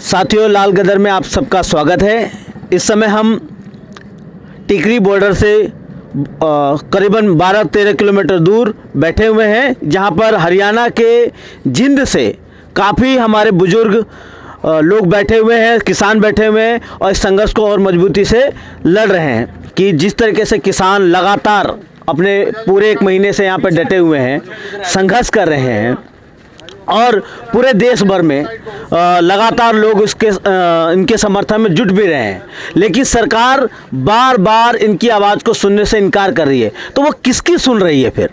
साथियों, लाल गदर में आप सबका स्वागत है। इस समय हम टिकरी बॉर्डर से करीबन 12-13 किलोमीटर दूर बैठे हुए हैं, जहां पर हरियाणा के जिंद से काफ़ी हमारे बुजुर्ग लोग बैठे हुए हैं, किसान बैठे हुए हैं और इस संघर्ष को और मजबूती से लड़ रहे हैं कि जिस तरीके से किसान लगातार अपने पूरे 1 महीने से यहाँ पर डटे हुए हैं, संघर्ष कर रहे हैं और पूरे देश भर में लगातार लोग इनके समर्थन में जुट भी रहे हैं, लेकिन सरकार बार बार इनकी आवाज़ को सुनने से इनकार कर रही है। तो वो किसकी सुन रही है फिर?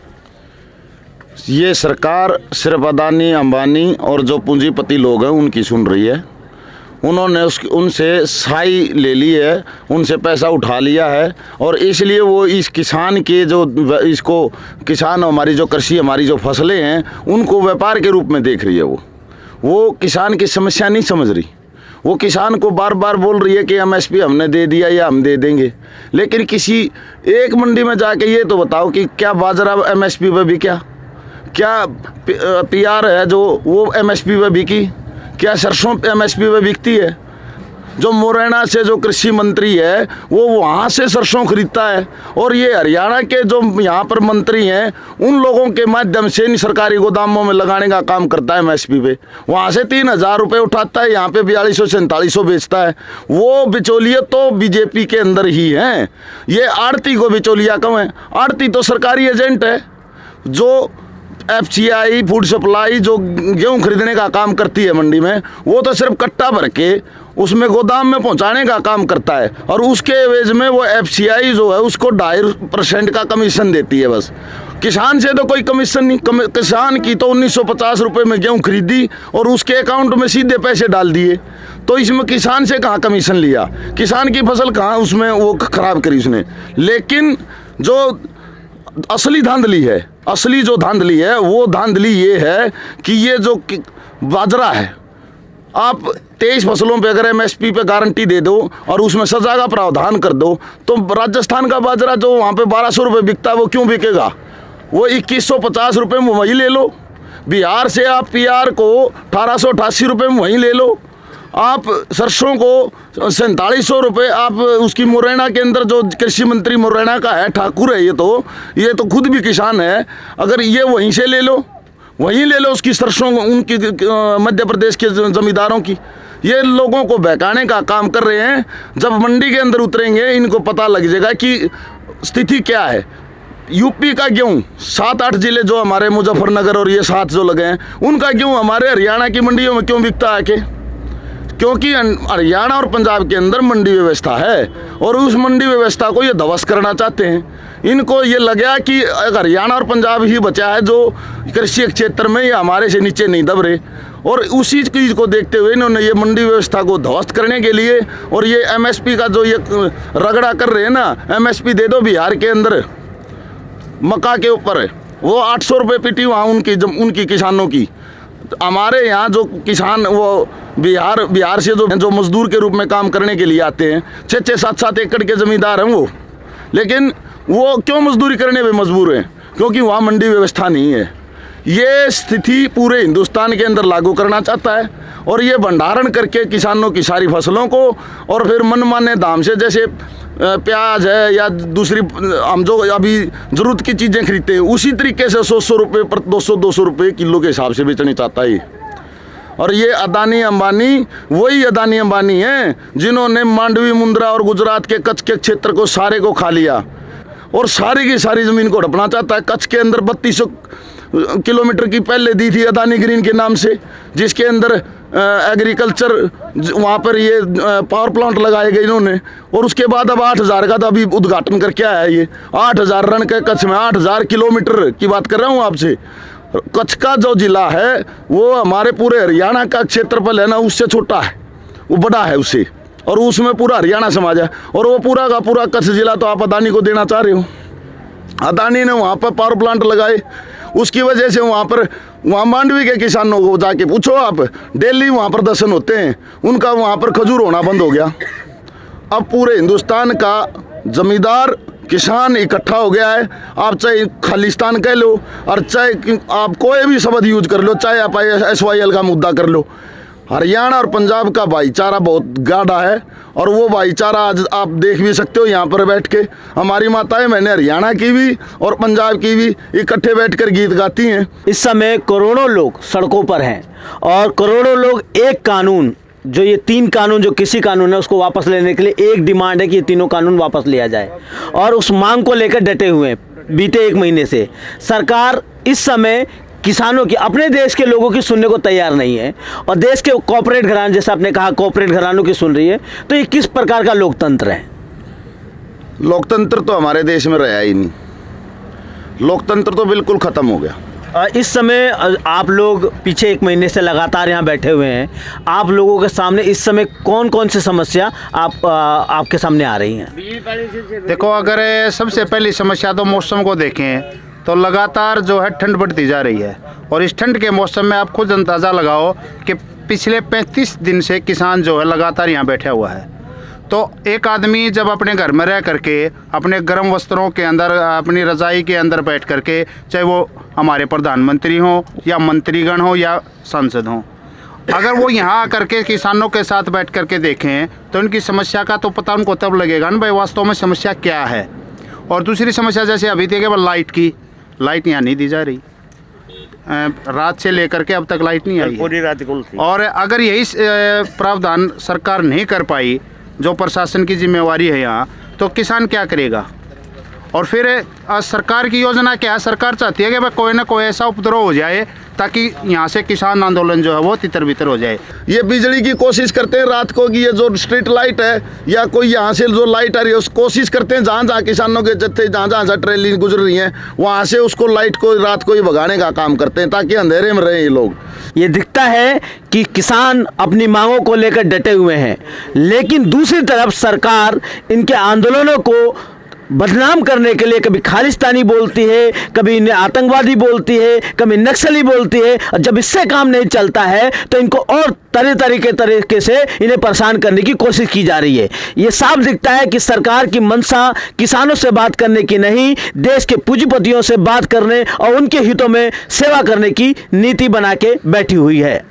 ये सरकार सिर्फ अदानी, अंबानी और जो पूंजीपति लोग हैं उनकी सुन रही है। उन्होंने उनसे साई ले ली है, उनसे पैसा उठा लिया है और इसलिए वो इस किसान के जो इसको किसान हमारी जो कृषि हमारी जो फसलें हैं उनको व्यापार के रूप में देख रही है। वो किसान की समस्या नहीं समझ रही। वो किसान को बार बार बोल रही है कि एमएसपी हमने दे दिया या हम दे देंगे, लेकिन किसी एक मंडी में जाके ये तो बताओ कि क्या बाजरा एमएसपी पे बिका, क्या पीआर है जो वो एमएसपी पे बिकी, क्या सरसों एमएसपी पे बिकती है? जो मुरैना से जो कृषि मंत्री है वो वहाँ से सरसों खरीदता है और ये हरियाणा के जो यहाँ पर मंत्री हैं उन लोगों के माध्यम से इन सरकारी गोदामों में लगाने का काम करता है एमएसपी पे। वहाँ से 3,000 रुपये उठाता है, यहाँ पे 4200-4700 बेचता है। वो बिचौलिए तो बीजेपी के अंदर ही हैं। ये आड़ती को बिचौलिया कम है। आड़ती तो सरकारी एजेंट है जो एफसीआई फूड सप्लाई जो गेहूँ खरीदने का काम करती है मंडी में, वो तो सिर्फ कट्टा भर के उसमें गोदाम में पहुंचाने का काम करता है और उसके एवज में वो एफसीआई जो है उसको 2.5% का कमीशन देती है बस। किसान से तो कोई कमीशन नहीं। किसान की तो 1950 रुपये में गेहूँ खरीदी और उसके अकाउंट में सीधे पैसे डाल दिए, तो इसमें किसान से कहाँ कमीशन लिया? किसान की फसल कहाँ उसमें वो खराब करी उसने। लेकिन जो असली धांधली है, असली जो धांधली है वो धांधली ये है कि ये जो बाजरा है, आप 23 फसलों पे अगर एमएसपी पे गारंटी दे दो और उसमें सजा का प्रावधान कर दो तो राजस्थान का बाजरा जो वहाँ पे 1200 रुपये बिकता है वो क्यों बिकेगा? वो 2150 रुपये में वहीं ले लो। बिहार से आप पीआर को 1888 रुपये में वहीं ले लो। आप सरसों को 4700 रुपये आप उसकी मुरैना के अंदर जो कृषि मंत्री मुरैना का है, ठाकुर है, ये तो खुद भी किसान है, अगर ये वहीं से ले लो, वहीं ले लो उसकी सरसों उनकी मध्य प्रदेश के जमींदारों की। ये लोगों को बहकाने का काम कर रहे हैं। जब मंडी के अंदर उतरेंगे इनको पता लग जाएगा कि स्थिति क्या है। यूपी का गेहूँ 7-8 जिले जो हमारे मुजफ्फरनगर और ये 7 जो लगे हैं उनका गेहूँ हमारे हरियाणा की मंडियों में क्यों बिकता है? क्योंकि हरियाणा और पंजाब के अंदर मंडी व्यवस्था है और उस मंडी व्यवस्था को ये ध्वस्त करना चाहते हैं। इनको ये लगा कि हरियाणा और पंजाब ही बचा है जो कृषि क्षेत्र में ये हमारे से नीचे नहीं दब रहे, और उसी चीज़ को देखते हुए इन्होंने ये मंडी व्यवस्था को ध्वस्त करने के लिए और ये एमएसपी का जो ये रगड़ा कर रहे हैं ना, एमएसपी दे दो। बिहार के अंदर मक्का के ऊपर वो 800 रुपये पीटी वहाँ उनकी किसानों की। हमारे यहाँ जो किसान वो बिहार से जो मजदूर के रूप में काम करने के लिए आते हैं, 6-6, 7-7 एकड़ के ज़मींदार हैं वो, लेकिन वो क्यों मजदूरी करने पे मजबूर हैं? क्योंकि वहाँ मंडी व्यवस्था नहीं है। ये स्थिति पूरे हिंदुस्तान के अंदर लागू करना चाहता है और ये भंडारण करके किसानों की सारी फसलों को और फिर मनमाने दाम से, जैसे प्याज है या दूसरी हम जो अभी ज़रूरत की चीज़ें खरीदते हैं, उसी तरीके से 100 रुपये पर 200 रुपये किलो के हिसाब से बेचना चाहता है। और ये अदानी अंबानी वही अदानी अंबानी हैं जिन्होंने मांडवी, मुंद्रा और गुजरात के कच्छ के क्षेत्र को सारे को खा लिया और सारी की सारी ज़मीन को हड़पना चाहता है। कच्छ के अंदर 3200 किलोमीटर की पहले दी थी अदानी ग्रीन के नाम से, जिसके अंदर एग्रीकल्चर वहाँ पर ये पावर प्लांट लगाए गए इन्होंने, और उसके बाद अब 8000 का तो अभी उद्घाटन करके आया है। ये 8000 रन के कच्छ में 8000 किलोमीटर की बात कर रहा हूँ आपसे। कच्छ का जो जिला है वो हमारे पूरे हरियाणा का क्षेत्रफल है ना, उससे छोटा है, वो बड़ा है उससे, और उसमें पूरा हरियाणा समाज है और वो पूरा का पूरा कच्छ जिला तो आप अदानी को देना चाह रहे हो। अदानी ने वहाँ पर पावर प्लांट लगाए, उसकी वजह से वहाँ मांडवी के किसानों को जाके पूछो आप, डेली वहाँ प्रदर्शन होते हैं, उनका वहाँ पर खजूर होना बंद हो गया। अब पूरे हिंदुस्तान का जमींदार किसान इकट्ठा हो गया है। आप चाहे खालिस्तान कह लो और चाहे आप कोई भी शब्द यूज कर लो, चाहे आप SYL का मुद्दा कर लो, हरियाणा और पंजाब का भाईचारा बहुत गाढ़ा है और वो भाईचारा आज आप देख भी सकते हो यहाँ पर बैठ के। हमारी माताएं, मैंने हरियाणा की भी और पंजाब की भी इकट्ठे बैठकर गीत गाती हैं। इस समय करोड़ों लोग सड़कों पर हैं और करोड़ों लोग एक कानून, जो ये 3 कानून जो कृषि कानून है उसको वापस लेने के लिए एक डिमांड है कि ये तीनों कानून वापस लिया जाए और उस मांग को लेकर डटे हुए हैं बीते 1 महीने से। सरकार इस समय किसानों की, अपने देश के लोगों की सुनने को तैयार नहीं है और देश के कॉर्पोरेट घराने, जैसा आपने कहा कॉर्पोरेट घरानों की सुन रही है। तो ये किस प्रकार का लोकतंत्र है? लोकतंत्र तो हमारे देश में रहा ही नहीं, लोकतंत्र तो बिल्कुल ख़त्म हो गया। इस समय आप लोग पीछे 1 महीने से लगातार यहाँ बैठे हुए हैं, आप लोगों के सामने इस समय कौन कौन सी समस्या आपके सामने आ रही हैं? देखो, अगर सबसे पहली समस्या तो मौसम को देखें तो लगातार जो है ठंड बढ़ती जा रही है और इस ठंड के मौसम में आप खुद अंदाज़ा लगाओ कि पिछले 35 दिन से किसान जो है लगातार यहाँ बैठा हुआ है। तो एक आदमी जब अपने घर में रह करके अपने गर्म वस्त्रों के अंदर, अपनी रज़ाई के अंदर बैठ करके, चाहे वो हमारे प्रधानमंत्री हों या मंत्रीगण हो या सांसद हों, अगर वो यहाँ आकर के किसानों के साथ बैठ करके देखें तो उनकी समस्या का तो पता उनको तब लगेगा ना भाई वास्तव में समस्या क्या है। और दूसरी समस्या जैसे अभी देखे लाइट की, लाइट यहाँ नहीं दी जा रही, रात से लेकर के अब तक लाइट नहीं आई पूरी रात गुल थी। और अगर यही प्रावधान सरकार नहीं कर पाई, जो प्रशासन की जिम्मेवारी है यहाँ, तो किसान क्या करेगा? और फिर सरकार की योजना क्या है? सरकार चाहती है कि भाई कोई ना कोई ऐसा उपद्रव हो जाए ताकि यहाँ से किसान आंदोलन जो है वो तितर बितर हो जाए। ये बिजली की कोशिश करते हैं रात को कि ये जो स्ट्रीट लाइट है या कोई यहाँ से जो लाइट आ रही है उस कोशिश करते हैं जहाँ जहाँ किसानों के जत्थे, जहाँ जहाँ से ट्रेन गुजर रही हैं वहाँ से उसको लाइट को रात को ही भगाने का काम करते हैं ताकि अंधेरे में रहे ये लोग। ये दिखता है कि किसान अपनी मांगों को लेकर डटे हुए हैं, लेकिन दूसरी तरफ सरकार इनके आंदोलनों को बदनाम करने के लिए कभी खालिस्तानी बोलती है, कभी इन्हें आतंकवादी बोलती है, कभी नक्सली बोलती है। और जब इससे काम नहीं चलता है तो इनको और तरीके से इन्हें परेशान करने की कोशिश की जा रही है। ये साफ दिखता है कि सरकार की मंशा किसानों से बात करने की नहीं, देश के पूंजीपतियों से बात करने और उनके हितों में सेवा करने की नीति बना के बैठी हुई है।